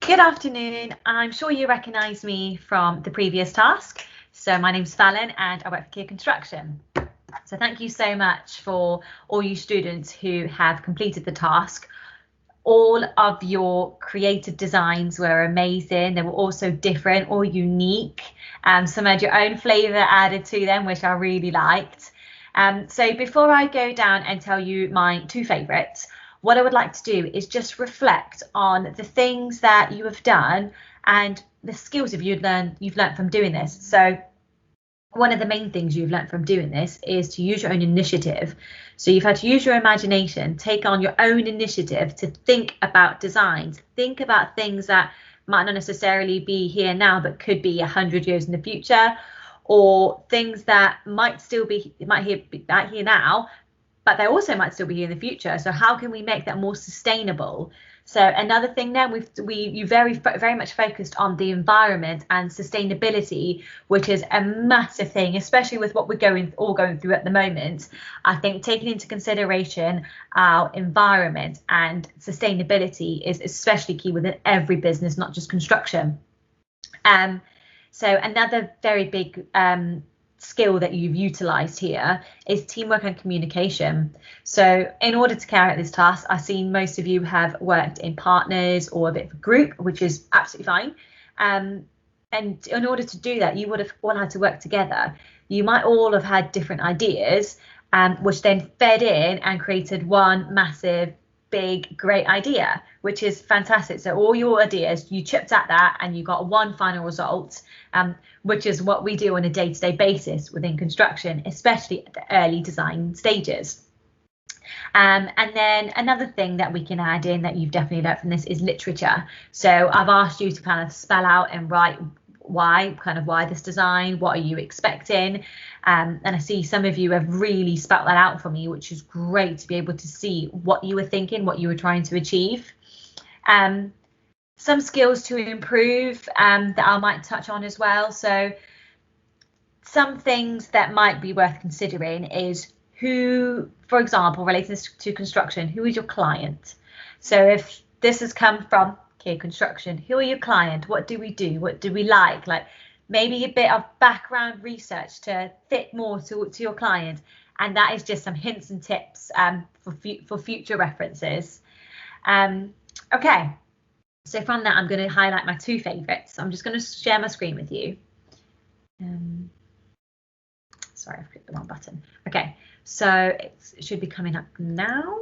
Good afternoon. I'm sure you recognise me from the previous task. So my name's Fallon and I work for Kia Construction. So thank you so much for all you students who have completed the task. All of your creative designs were amazing. They were also different or unique. Some had your own flavour added to them, which I really liked. So before I go down and tell you my two favourites, what I would like to do is just reflect on the things that you have done and the skills you've learned from doing this. So one of the main things you've learned from doing this is to use your own initiative. So you've had to use your imagination, take on your own initiative to think about designs, think about things that might not necessarily be here now, but could be 100 years in the future, or things that might be here now, but they also might still be here in the future. So how can we make that more sustainable? So another thing then, you very much focused on the environment and sustainability, which is a massive thing, especially with what we're all going through at the moment. I think taking into consideration our environment and sustainability is especially key within every business, not just construction. So another very big skill that you've utilized here is teamwork and communication. So in order to carry out this task, I've seen most of you have worked in partners or a bit of a group, which is absolutely fine. And in order to do that, you would have all had to work together. You might all have had different ideas, which then fed in and created one massive, big, great idea, which is fantastic. So all your ideas, you chipped at that and you got one final result, which is what we do on a day-to-day basis within construction, especially at the early design stages. And then another thing that we can add in that you've definitely learned from this is literature. So I've asked you to kind of spell out and write why this design, what are you expecting, and I see some of you have really spelt that out for me, which is great to be able to see what you were thinking, what you were trying to achieve. Some skills to improve that I might touch on as well. So some things that might be worth considering is who, for example, related to construction, who is your client? So if this has come from Kia Construction, who are your client? What do we do? What do we like? Like maybe a bit of background research to fit more to your client. And that is just some hints and tips for future references. Okay, so from that, I'm going to highlight my two favorites. I'm just going to share my screen with you. Sorry, I've clicked the wrong button. Okay, so it should be coming up now.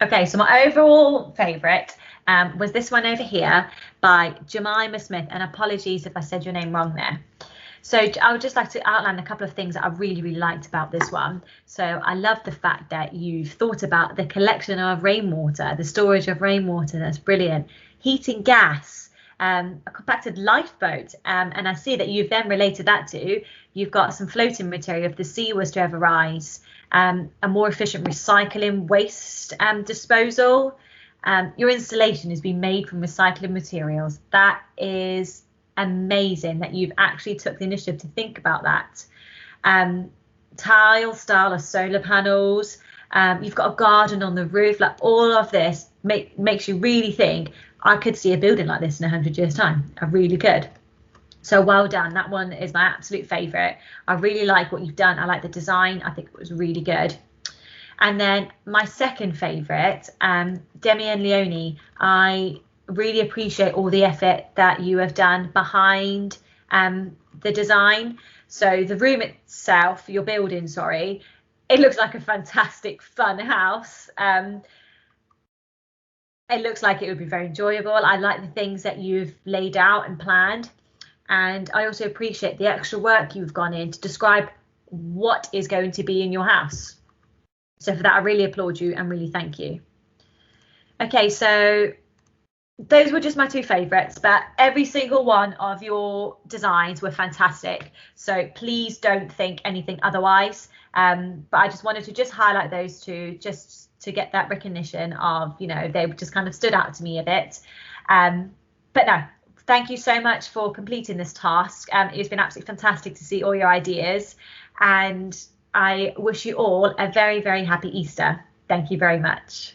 Okay, so my overall favourite was this one over here by Jemima Smith, and apologies if I said your name wrong there. So I would just like to outline a couple of things that I really, really liked about this one. So I love the fact that you've thought about the collection of rainwater, the storage of rainwater. That's brilliant. Heating gas, a compacted lifeboat, and I see that you've then related that to, you've got some floating material if the sea was to ever rise, a more efficient recycling waste disposal. Your installation has been made from recycling materials. That is amazing that you've actually took the initiative to think about that. Tile style of solar panels, you've got a garden on the roof, like all of this makes you really think, I could see a building like this in 100 years time. I really could. So well done. That one is my absolute favourite. I really like what you've done. I like the design. I think it was really good. And then my second favourite, Demi and Leonie, I really appreciate all the effort that you have done behind the design. So the room itself, your building, sorry, it looks like a fantastic fun house. It looks like it would be very enjoyable. I like the things that you've laid out and planned. And I also appreciate the extra work you've gone in to describe what is going to be in your house. So for that, I really applaud you and really thank you. Okay, so those were just my two favourites, but every single one of your designs were fantastic. So please don't think anything otherwise. But I just wanted to just highlight those two just to get that recognition of, you know, they just kind of stood out to me a bit. But no, thank you so much for completing this task. It's been absolutely fantastic to see all your ideas, and I wish you all a very, very happy Easter. Thank you very much.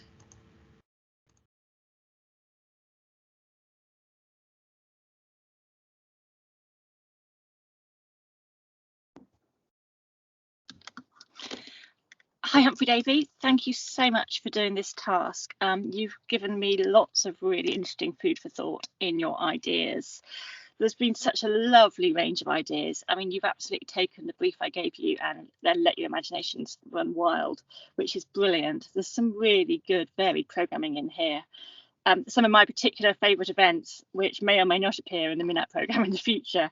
Hi, H.Davy. Thank you so much for doing this task. You've given me lots of really interesting food for thought in your ideas. There's been such a lovely range of ideas. I mean, you've absolutely taken the brief I gave you and then let your imaginations run wild, which is brilliant. There's some really good, varied programming in here. Some of my particular favourite events, which may or may not appear in the Minute programme in the future,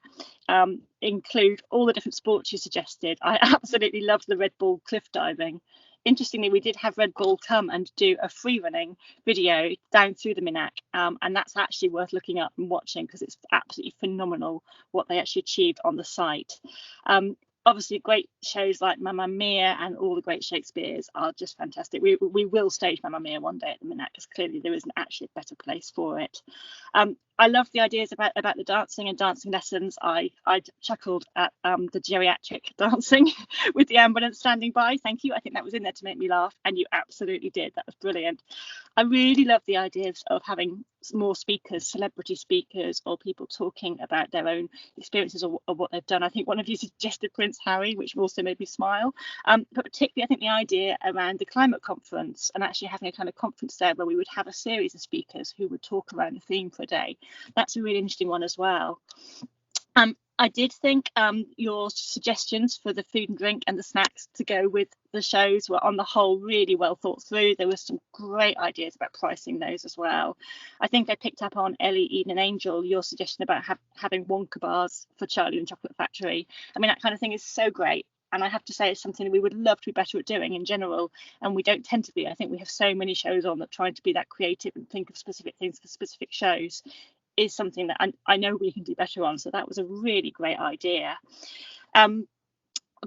include all the different sports you suggested. I absolutely loved the Red Bull cliff diving. Interestingly, we did have Red Bull come and do a free running video down through the Minac, and that's actually worth looking up and watching because it's absolutely phenomenal what they actually achieved on the site. Obviously, great shows like Mamma Mia and all the great Shakespeares are just fantastic. We will stage Mamma Mia one day at the Minac because clearly there isn't actually a better place for it. I love the ideas about the dancing and dancing lessons. I chuckled at the geriatric dancing with the ambulance standing by. Thank you. I think that was in there to make me laugh, and you absolutely did. That was brilliant. I really love the ideas of having more speakers, celebrity speakers, or people talking about their own experiences of what they've done. I think one of you suggested Prince Harry, which also made me smile. But particularly, I think the idea around the climate conference and actually having a kind of conference there where we would have a series of speakers who would talk around the theme for a day. That's a really interesting one as well. I did think your suggestions for the food and drink and the snacks to go with the shows were on the whole really well thought through. There were some great ideas about pricing those as well. I think I picked up on Ellie, Eden and Angel, your suggestion about having Wonka bars for Charlie and Chocolate Factory. I mean, that kind of thing is so great. And I have to say it's something that we would love to be better at doing in general. And we don't tend to be. I think we have so many shows on that trying to be that creative and think of specific things for specific shows is something that I know we can do better on. So that was a really great idea. I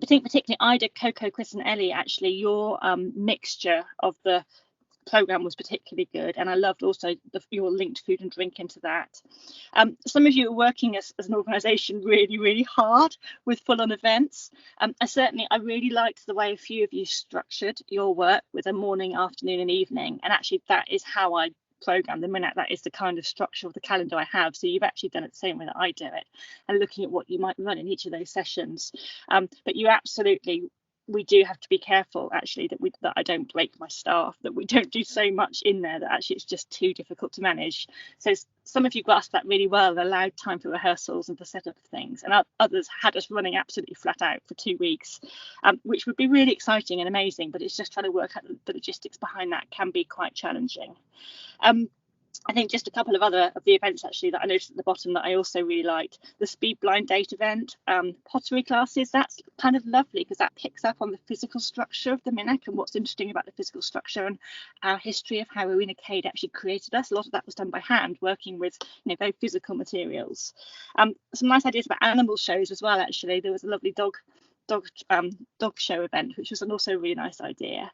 think particularly Ida, Coco, Chris and Ellie, actually, your mixture of the programme was particularly good. And I loved also your linked food and drink into that. Some of you are working as an organisation really, really hard with full-on events. I really liked the way a few of you structured your work with a morning, afternoon and evening. And actually that is how I program the Minute. That is the kind of structure of the calendar I have. So you've actually done it the same way that I do it, and looking at what you might run in each of those sessions. But you absolutely, we do have to be careful actually that I don't break my staff, that we don't do so much in there that actually it's just too difficult to manage. So some of you grasped that really well and allowed time for rehearsals and for setup of things, and others had us running absolutely flat out for 2 weeks, which would be really exciting and amazing, but it's just trying to work out the logistics behind that can be quite challenging. I think just a couple of other of the events actually that I noticed at the bottom that I also really liked. The speed blind date event, pottery classes, that's kind of lovely because that picks up on the physical structure of the Minac and what's interesting about the physical structure and our history of how Rowena Cade actually created us. A lot of that was done by hand, working with very physical materials. Some nice ideas about animal shows as well. Actually, there was a lovely dog show event, which was also a really nice idea.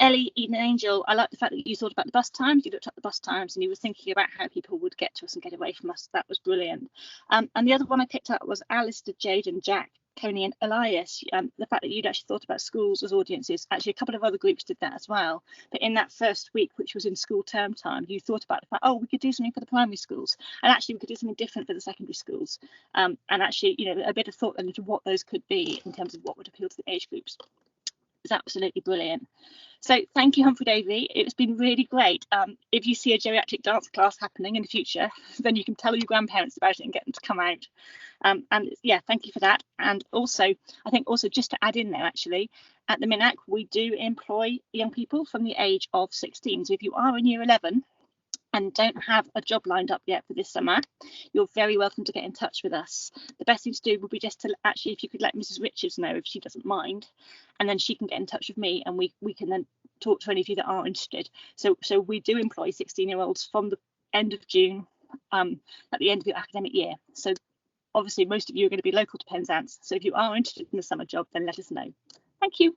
Ellie, Eden and Angel, I like the fact that you thought about the bus times. You looked at the bus times and you were thinking about how people would get to us and get away from us. That was brilliant. And the other one I picked up was Alistair, Jade and Jack, Coney and Elias. The fact that you'd actually thought about schools as audiences. Actually, a couple of other groups did that as well. But in that first week, which was in school term time, you thought about the fact, we could do something for the primary schools. And actually, we could do something different for the secondary schools. And actually, a bit of thought into what those could be in terms of what would appeal to the age groups. It's absolutely brilliant. So thank you, H.Davy. It's been really great. If you see a geriatric dance class happening in the future, then you can tell your grandparents about it and get them to come out. And yeah, thank you for that. And also, I think also just to add in there, actually, at the Minac, we do employ young people from the age of 16. So if you are in year 11 and don't have a job lined up yet for this summer, you're very welcome to get in touch with us. The best thing to do would be just to actually, if you could let Mrs. Richards know if she doesn't mind, and then she can get in touch with me and we can then talk to any of you that are interested. So we do employ 16-year-olds from the end of June at the end of your academic year. So obviously most of you are going to be local to Penzance. So if you are interested in the summer job, then let us know. Thank you.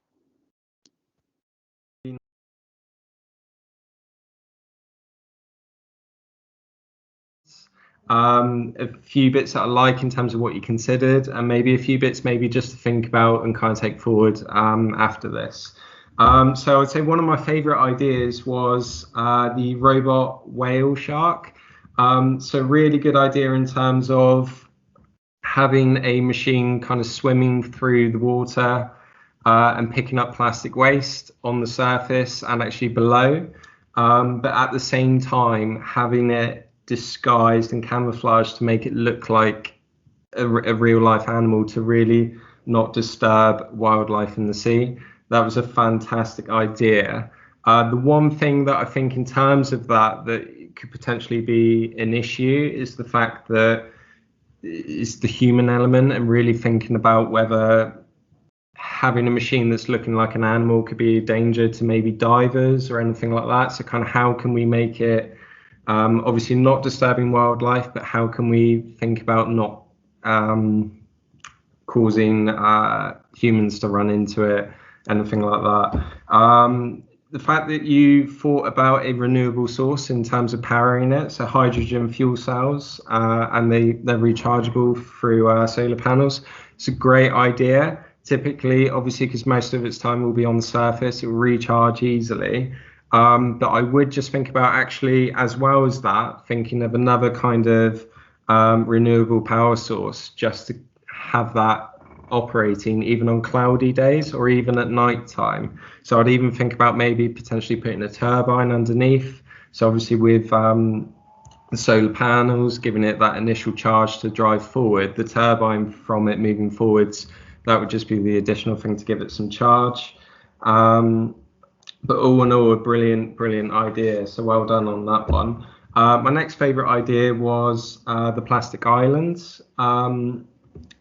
A few bits that I like in terms of what you considered, and maybe a few bits maybe just to think about and kind of take forward after this. So I'd say one of my favorite ideas was the robot whale shark. So really good idea in terms of having a machine kind of swimming through the water, and picking up plastic waste on the surface and actually below, but at the same time having it disguised and camouflaged to make it look like a real life animal, to really not disturb wildlife in the sea. That was a fantastic idea. The one thing that I think in terms of that could potentially be an issue is the fact that it's the human element, and really thinking about whether having a machine that's looking like an animal could be a danger to maybe divers or anything like that. So kind of how can we make it obviously not disturbing wildlife, but how can we think about not causing humans to run into it, anything like that. The fact that you thought about a renewable source in terms of powering it, so hydrogen fuel cells, and they're rechargeable through solar panels, it's a great idea. Typically, obviously, because most of its time will be on the surface, it will recharge easily. But I would just think about, actually, as well as that, thinking of another kind of renewable power source, just to have that operating even on cloudy days or even at night time. So I'd even think about maybe potentially putting a turbine underneath. So obviously with the solar panels giving it that initial charge to drive forward, the turbine from it moving forwards, that would just be the additional thing to give it some charge. But all in all, a brilliant idea. So well done on that one. My next favorite idea was the plastic islands.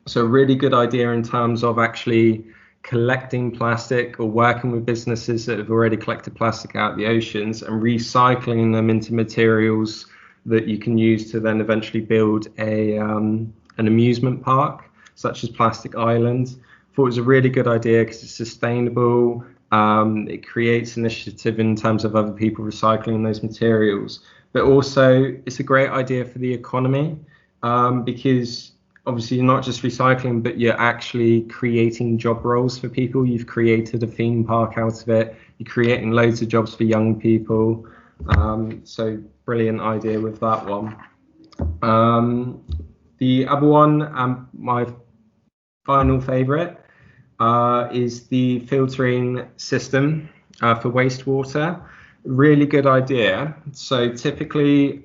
So a really good idea in terms of actually collecting plastic or working with businesses that have already collected plastic out of the oceans and recycling them into materials that you can use to then eventually build an amusement park, such as Plastic Island. I thought it was a really good idea because it's sustainable. It creates initiative in terms of other people recycling those materials, but also it's a great idea for the economy, because obviously you're not just recycling, but you're actually creating job roles for people. You've created a theme park out of it. You're creating loads of jobs for young people. So brilliant idea with that one. The other one, my final favorite, is the filtering system for wastewater. Really good idea. So typically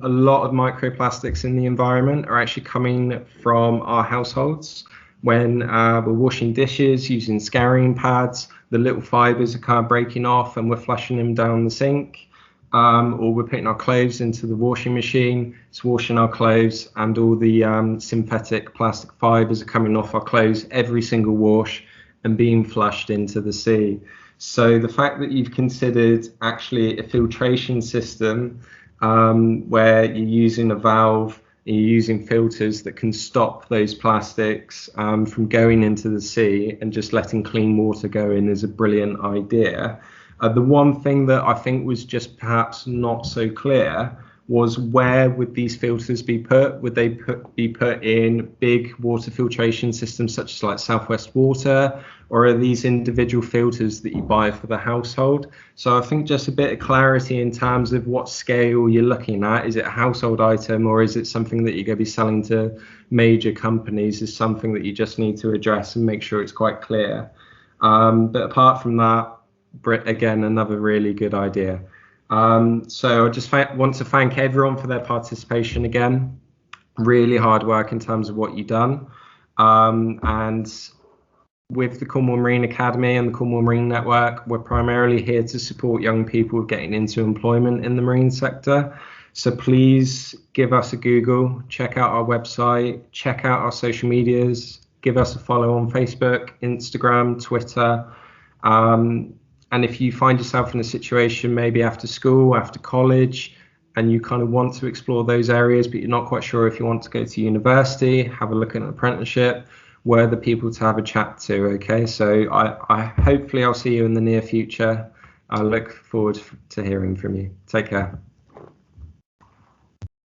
a lot of microplastics in the environment are actually coming from our households. When we're washing dishes using scouring pads, the little fibers are kind of breaking off and we're flushing them down the sink, or we're putting our clothes into the washing machine, it's washing our clothes, and all the synthetic plastic fibers are coming off our clothes every single wash and being flushed into the sea. So the fact that you've considered actually a filtration system where you're using a valve, you're using filters that can stop those plastics from going into the sea and just letting clean water go in, is a brilliant idea. The one thing that I think was just perhaps not so clear was, where would these filters be put? Would they be put in big water filtration systems such as like Southwest Water, or are these individual filters that you buy for the household? So I think just a bit of clarity in terms of what scale you're looking at. Is it a household item, or is it something that you're going to be selling to major companies, is something that you just need to address and make sure it's quite clear. But apart from that, again, another really good idea. So I just want to thank everyone for their participation again. Really hard work in terms of what you've done. And with the Cornwall Marine Academy and the Cornwall Marine Network, we're primarily here to support young people getting into employment in the marine sector. So please give us a Google, check out our website, check out our social medias, give us a follow on Facebook, Instagram, Twitter. And if you find yourself in a situation maybe after school, after college, and you kind of want to explore those areas, but you're not quite sure if you want to go to university, have a look at an apprenticeship, we're the people to have a chat to. Okay, so I hopefully I'll see you in the near future. I look forward to hearing from you. Take care.